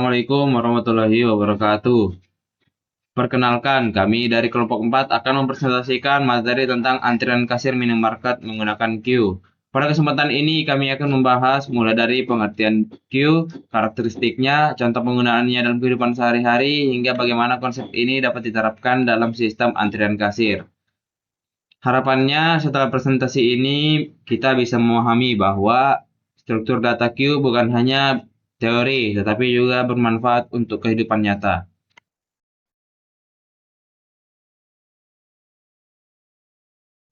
Assalamualaikum warahmatullahi wabarakatuh. Perkenalkan, kami dari kelompok 4 akan mempresentasikan materi tentang antrian kasir minimarket menggunakan queue. Pada kesempatan ini, kami akan membahas mulai dari pengertian queue, karakteristiknya, contoh penggunaannya dalam kehidupan sehari-hari, hingga bagaimana konsep ini dapat diterapkan dalam sistem antrian kasir. Harapannya, setelah presentasi ini, kita bisa memahami bahwa struktur data queue bukan hanya teori, tetapi juga bermanfaat untuk kehidupan nyata.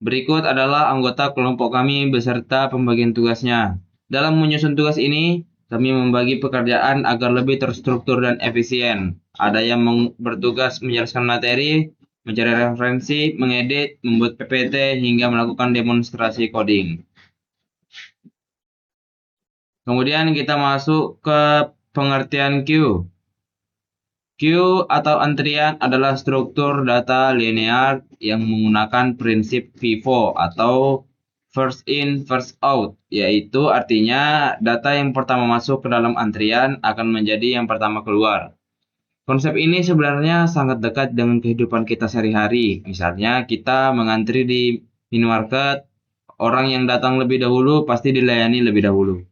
Berikut adalah anggota kelompok kami beserta pembagian tugasnya. Dalam menyusun tugas ini, kami membagi pekerjaan agar lebih terstruktur dan efisien. Ada yang bertugas menjelaskan materi, mencari referensi, mengedit, membuat PPT, hingga melakukan demonstrasi coding. Kemudian kita masuk ke pengertian queue. Queue atau antrian adalah struktur data linear yang menggunakan prinsip FIFO atau first in, first out, yaitu artinya data yang pertama masuk ke dalam antrian akan menjadi yang pertama keluar. Konsep ini sebenarnya sangat dekat dengan kehidupan kita sehari-hari. Misalnya kita mengantri di minimarket, orang yang datang lebih dahulu pasti dilayani lebih dahulu.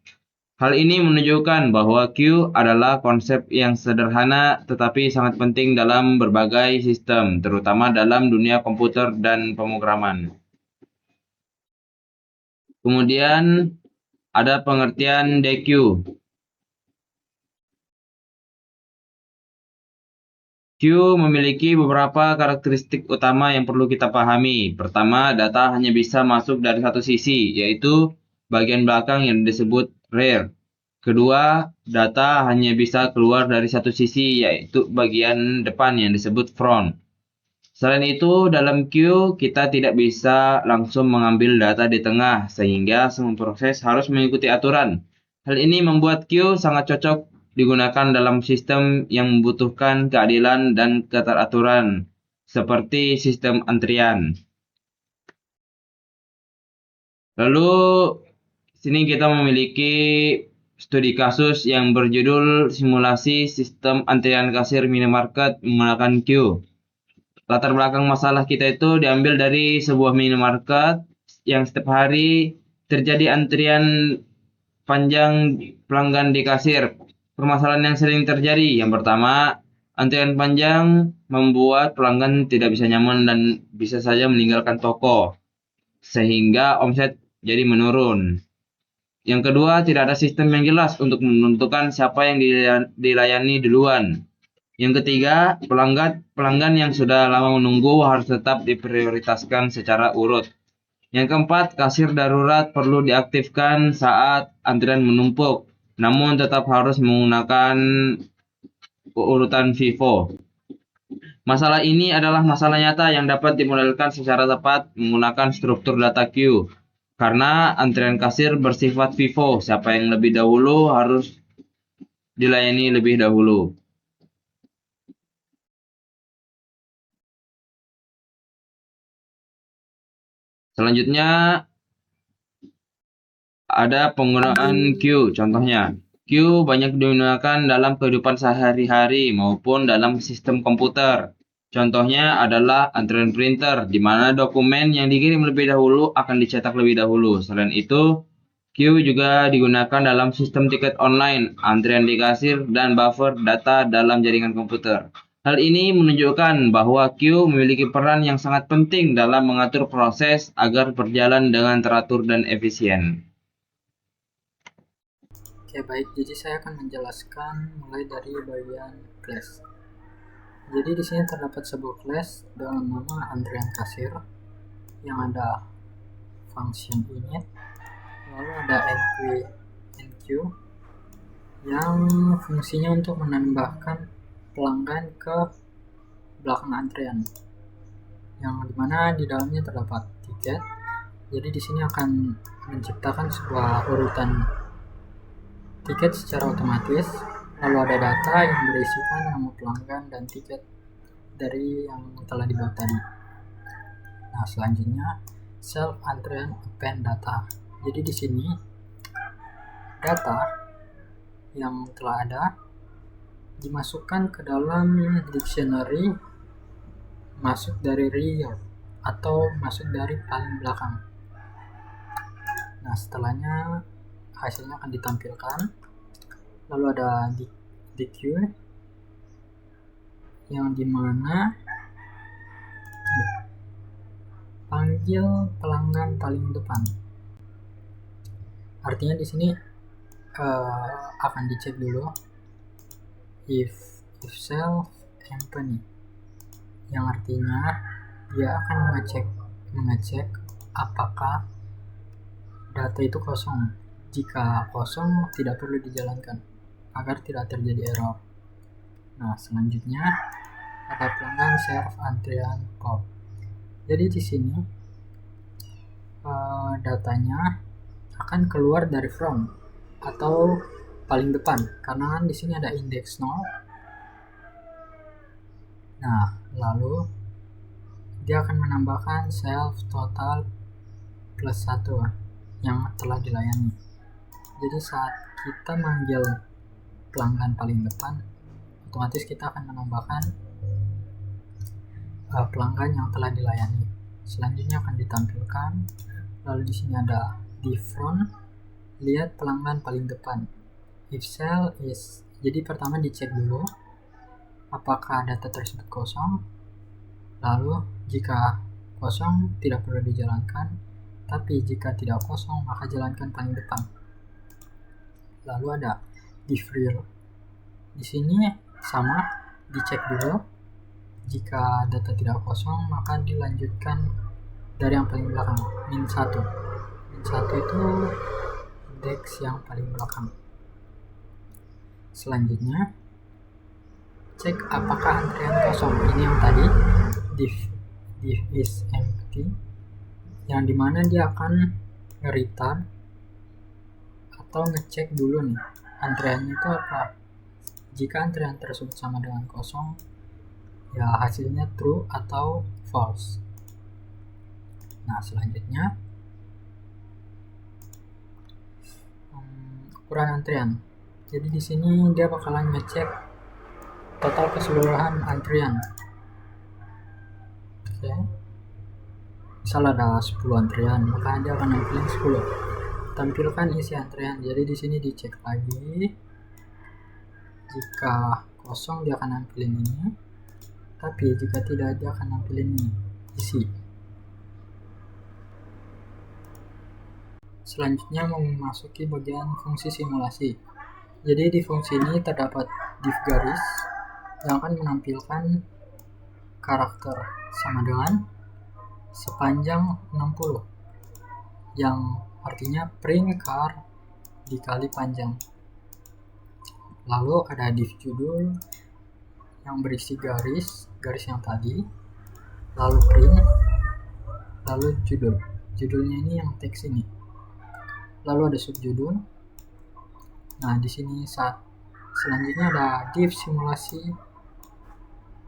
Hal ini menunjukkan bahwa queue adalah konsep yang sederhana tetapi sangat penting dalam berbagai sistem, terutama dalam dunia komputer dan pemrograman. Kemudian ada pengertian DQ. Queue memiliki beberapa karakteristik utama yang perlu kita pahami. Pertama, data hanya bisa masuk dari satu sisi, yaitu bagian belakang yang disebut rear. Kedua, data hanya bisa keluar dari satu sisi, yaitu bagian depan yang disebut front. Selain itu, dalam queue kita tidak bisa langsung mengambil data di tengah, sehingga semua proses harus mengikuti aturan. Hal ini membuat queue sangat cocok digunakan dalam sistem yang membutuhkan keadilan dan keteraturan, seperti sistem antrian. Lalu, sini kita memiliki studi kasus yang berjudul Simulasi Sistem Antrian Kasir Minimarket Menggunakan Queue. Latar belakang masalah kita itu diambil dari sebuah minimarket yang setiap hari terjadi antrian panjang pelanggan di kasir. Permasalahan yang sering terjadi, yang pertama, antrian panjang membuat pelanggan tidak bisa nyaman dan bisa saja meninggalkan toko, sehingga omset jadi menurun. Yang kedua, tidak ada sistem yang jelas untuk menentukan siapa yang dilayani duluan. Yang ketiga, pelanggan yang sudah lama menunggu harus tetap diprioritaskan secara urut. Yang keempat, kasir darurat perlu diaktifkan saat antrian menumpuk, namun tetap harus menggunakan urutan FIFO. Masalah ini adalah masalah nyata yang dapat dimodelkan secara tepat menggunakan struktur data queue. Karena antrian kasir bersifat FIFO, siapa yang lebih dahulu harus dilayani lebih dahulu. Selanjutnya ada penggunaan queue. Contohnya, queue banyak digunakan dalam kehidupan sehari-hari maupun dalam sistem komputer. Contohnya adalah antrian printer, di mana dokumen yang dikirim lebih dahulu akan dicetak lebih dahulu. Selain itu, queue juga digunakan dalam sistem tiket online, antrian di kasir, dan buffer data dalam jaringan komputer. Hal ini menunjukkan bahwa queue memiliki peran yang sangat penting dalam mengatur proses agar berjalan dengan teratur dan efisien. Oke, baik. Jadi saya akan menjelaskan mulai dari bagian class. Jadi di sini terdapat sebuah class dengan nama antrian kasir yang ada function init, lalu ada enq yang fungsinya untuk menambahkan pelanggan ke belakang antrian, yang dimana di dalamnya terdapat tiket. Jadi di sini akan menciptakan sebuah urutan tiket secara otomatis, lalu ada data yang berisikan nama pelanggan dan tiket dari yang telah dibuat tadi. Nah, selanjutnya self antrian append data. Jadi di sini data yang telah ada dimasukkan ke dalam dictionary masuk dari rear atau masuk dari paling belakang. Nah, setelahnya hasilnya akan ditampilkan. Lalu ada DQ yang dimana panggil pelanggan paling depan. Artinya di sini akan dicek dulu if self empty, yang artinya dia akan mengecek apakah data itu kosong. Jika kosong, tidak perlu dijalankan agar tidak terjadi error. Nah, selanjutnya ada pelanggan serve antrian pop. Jadi di sini datanya akan keluar dari from atau paling depan, karena kan di sini ada indeks 0. Nah, lalu dia akan menambahkan self total plus 1 yang telah dilayani. Jadi saat kita manggil pelanggan paling depan, otomatis kita akan menambahkan pelanggan yang telah dilayani. Selanjutnya akan ditampilkan. Lalu di sini ada di front, lihat pelanggan paling depan. If cell is, jadi pertama dicek dulu apakah data tersebut kosong. Lalu jika kosong tidak perlu dijalankan, tapi jika tidak kosong maka jalankan paling depan. Lalu ada div rear. Di sini sama, dicek dulu. Jika data tidak kosong maka dilanjutkan dari yang paling belakang, min 1. Min 1 itu indeks yang paling belakang. Selanjutnya cek apakah antrian kosong. Ini yang tadi div is empty, yang dimana dia akan nge-return atau ngecek dulu nih antriannya itu apa. Jika antrian tersebut sama dengan kosong, ya hasilnya true atau false. Nah, selanjutnya ukuran antrian. Jadi di sini dia bakalan ngecek total keseluruhan antrian. Oke. Misal ada 10 antrian, maka dia akan nampilin 10. Tampilkan isi antrian. Jadi di sini dicek lagi. Jika kosong dia akan nampilin ini. Tapi jika tidak, dia akan nampilin ini, isi. Selanjutnya memasuki bagian fungsi simulasi. Jadi di fungsi ini terdapat div garis yang akan menampilkan karakter sama dengan sepanjang 60, yang artinya print car dikali panjang. Lalu ada div judul yang berisi garis yang tadi, lalu print, lalu judulnya ini yang teks ini. Lalu ada subjudul. Nah, di sini selanjutnya ada div simulasi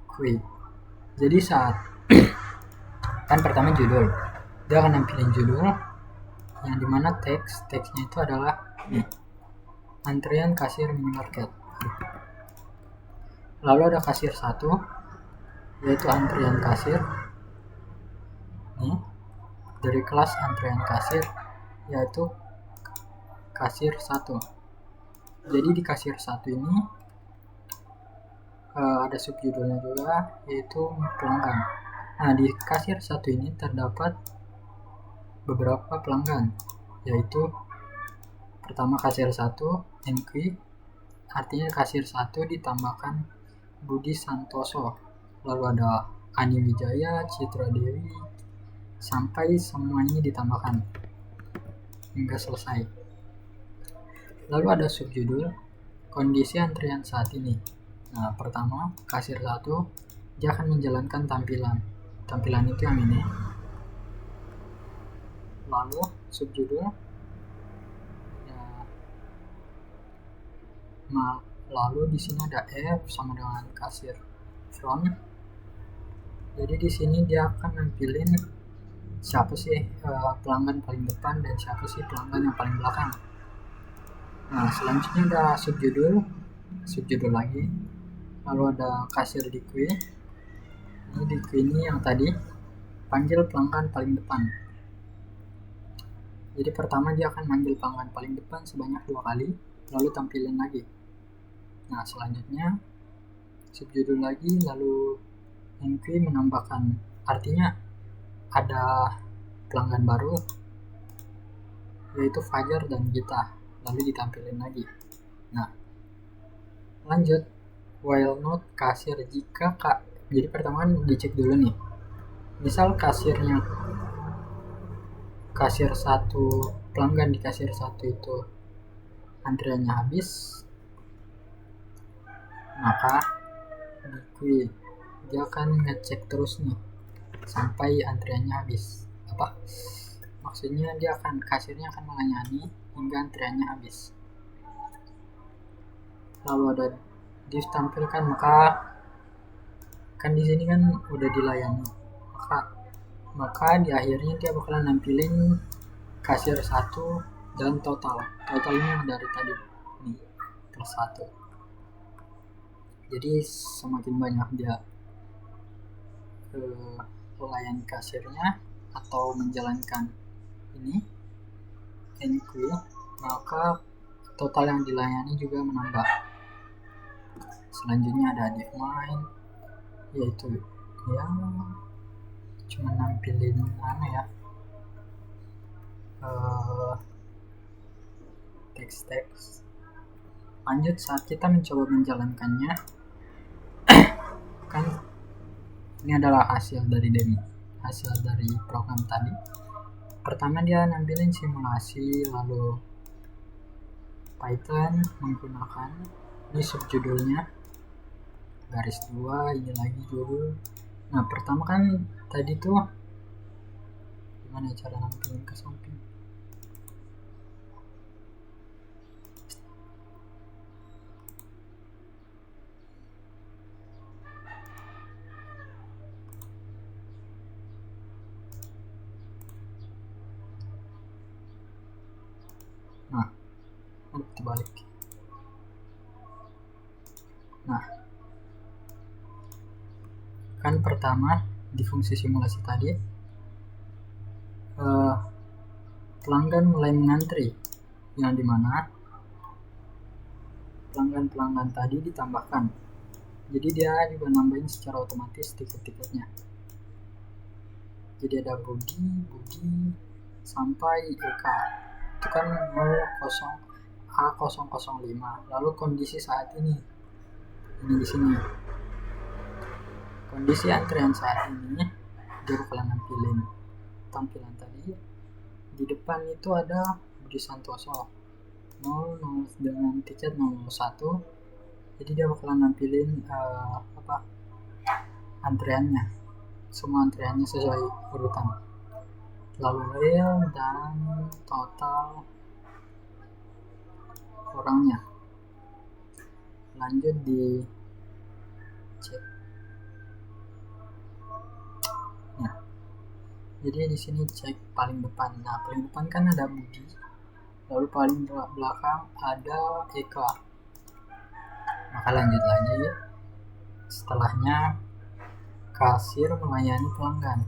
quick. Jadi saat kan pertama judul, dia akan nampilin judul yang dimana teksnya itu adalah nih, antrian kasir minimarket. Lalu ada kasir 1, yaitu antrian kasir nih, dari kelas antrian kasir, yaitu kasir 1. Jadi di kasir 1 ini ada subjudulnya juga, yaitu pelanggan. Nah, di kasir 1 ini terdapat beberapa pelanggan, yaitu pertama kasir 1 NQ, artinya kasir 1 ditambahkan Budi Santoso. Lalu ada Ani Wijaya, Citra Dewi, sampai semua ini ditambahkan hingga selesai. Lalu ada subjudul kondisi antrian saat ini. Nah, pertama kasir 1 dia akan menjalankan tampilan itu yang ini. Lalu subjudul ya, lalu di sini ada F sama dengan kasir front. Jadi di sini dia akan nampilin siapa sih pelanggan paling depan dan siapa sih pelanggan yang paling belakang. Nah, selanjutnya ada subjudul lagi. lalu ada kasir di queue. Ini di queue ini yang tadi panggil pelanggan paling depan. Jadi pertama dia akan manggil pelanggan paling depan sebanyak 2 kali, lalu tampilin lagi. Nah selanjutnya subjudul lagi, lalu enqueue menambahkan, artinya ada pelanggan baru yaitu Fajar dan Gita, lalu ditampilin lagi. Nah lanjut, while not kasir, jika jadi pertama kan dicek dulu nih, misal kasir satu, pelanggan di kasir satu itu antriannya habis, maka di queue dia akan ngecek terus nih sampai antriannya habis. Maksudnya kasirnya akan melayani hingga antriannya habis. Lalu ada ditampilkan, maka kan di sini kan udah dilayani, maka di akhirnya dia bakalan nampilin kasir 1 dan total ini yang dari tadi nih plus 1. Jadi semakin banyak dia melayani kasirnya atau menjalankan ini enqueue, maka total yang dilayani juga menambah. Selanjutnya ada div main, yaitu ya cuma nampilin teks. Lanjut, saat kita mencoba menjalankannya, kan ini adalah hasil dari program tadi. Pertama dia nampilin simulasi, lalu Python menggunakan ini subjudulnya garis 2, ini lagi judul. Nah pertama kan tadi tuh gimana cara nampilin ke samping. Terbalik. Nah kan pertama di fungsi simulasi tadi pelanggan mulai mengantri, yang dimana pelanggan tadi ditambahkan, jadi dia juga nambahin secara otomatis tiket-tiketnya. Jadi ada Budi sampai Eka, itu kan 0A005. Lalu kondisi saat ini di sini kondisi antrian saat ini, dia bakalan nampilin tampilan tadi. Di depan itu ada Budi Santoso 00 dengan tiket 001, jadi dia bakalan nampilin antriannya, semua antriannya sesuai urutan, lalu real dan total orangnya. Lanjut di cek. Nah, jadi di sini cek paling depan. Nah, paling depan kan ada Budi, lalu paling belakang ada Eka. Maka lanjut lagi. Setelahnya kasir melayani pelanggan.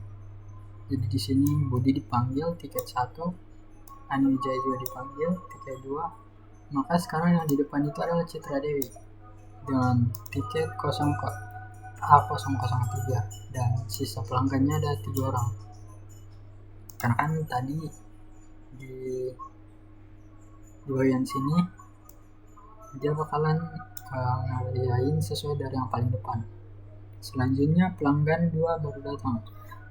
Jadi di sini Budi dipanggil tiket 1, Ani Wijaya juga dipanggil tiket 2. Maka sekarang yang di depan itu adalah Citra Dewi dengan tiket A003, dan sisa pelanggannya ada 3 orang. Karena kan tadi di bagian sini dia bakalan ngeliain sesuai dari yang paling depan. Selanjutnya pelanggan 2 baru datang.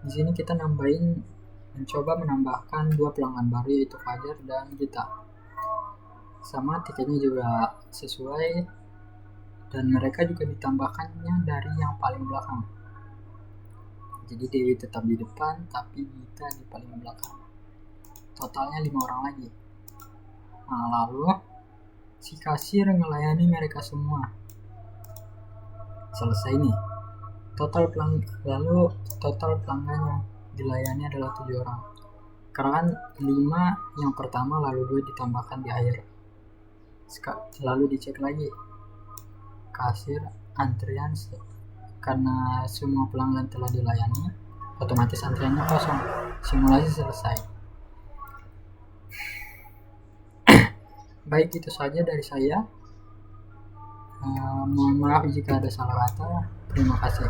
Di sini kita mencoba menambahkan 2 pelanggan baru, yaitu Fajar dan Gita. Sama tiketnya juga sesuai, dan mereka juga ditambahkannya dari yang paling belakang. Jadi Dewi tetap di depan, tapi Gita di paling belakang. Totalnya 5 orang lagi. Nah, lalu si kasir melayani mereka semua. Selesai nih. Lalu total pelanggan yang dilayani adalah 7 orang. Karena kan 5 yang pertama, lalu 2 ditambahkan di akhir. Lalu dicek lagi. Kasir antrian karena semua pelanggan telah dilayani, otomatis antriannya kosong, simulasi selesai. Baik, itu saja dari saya. Mohon maaf jika ada salah kata. Terima kasih.